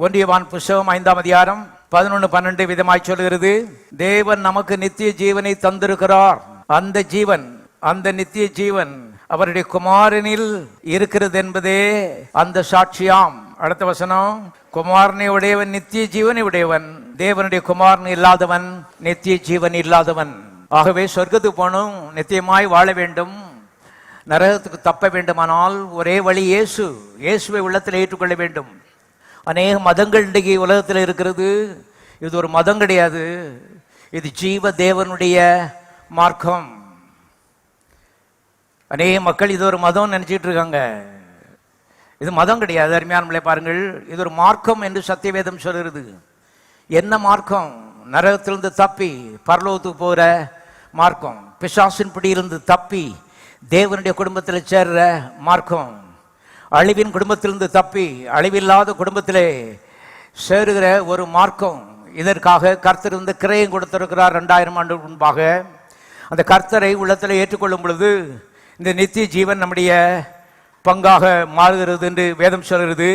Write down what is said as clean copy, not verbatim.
ஒன்றியவான் புஸ்தகம் 5ஆம் அதிகாரம் 11-12 விதமாய் சொல்கிறது. தேவன் நமக்கு நித்திய ஜீவனை தந்திருக்கிறார். அந்த ஜீவன், அந்த நித்திய ஜீவன் அவருடைய குமாரனில் இருக்கிறது என்பதே அந்த சாட்சியாம். அடுத்த வசனம், குமாரனை உடையவன் நித்திய ஜீவனை உடையவன், தேவனுடைய குமாரன் இல்லாதவன் நித்திய ஜீவன் இல்லாதவன். ஆகவே சொர்க்கத்துக்கு போகணும், நித்தியமாய் வாழ வேண்டும், நரகத்துக்கு தப்ப வேண்டுமானால் ஒரே வழி இயேசு. இயேசுவை உள்ளத்தில் ஏற்றுக்கொள்ள வேண்டும். அநேக மதங்கள் இன்றைக்கு உலகத்தில் இருக்கிறது. இது ஒரு மதம் கிடையாது, இது ஜீவ தேவனுடைய மார்க்கம். அநேக மக்கள் இது ஒரு மதம் நினைச்சிட்டு இருக்காங்க. இது மதம் கிடையாது. அருமையானவர்களே பாருங்கள், இது ஒரு மார்க்கம் என்று சத்தியவேதம் சொல்கிறது. என்ன மார்க்கம்? நரகத்திலிருந்து தப்பி பரலோகத்துக்கு போகிற மார்க்கம், பிசாசின் பிடியிலிருந்து தப்பி தேவனுடைய குடும்பத்தில் சேர்ற மார்க்கம், அழிவின் குடும்பத்திலிருந்து தப்பி அழிவில்லாத குடும்பத்திலே சேருகிற ஒரு மார்க்கம். இதற்காக கர்த்தர் வந்து கிரயம் கொடுத்திருக்கிறார் 2000 ஆண்டு முன்பாக. அந்த கர்த்தரை உள்ளத்தில் ஏற்றுக்கொள்ளும் பொழுது இந்த நித்திய ஜீவன் நம்முடைய பங்காக மாறுகிறது என்று வேதம் சொல்கிறது.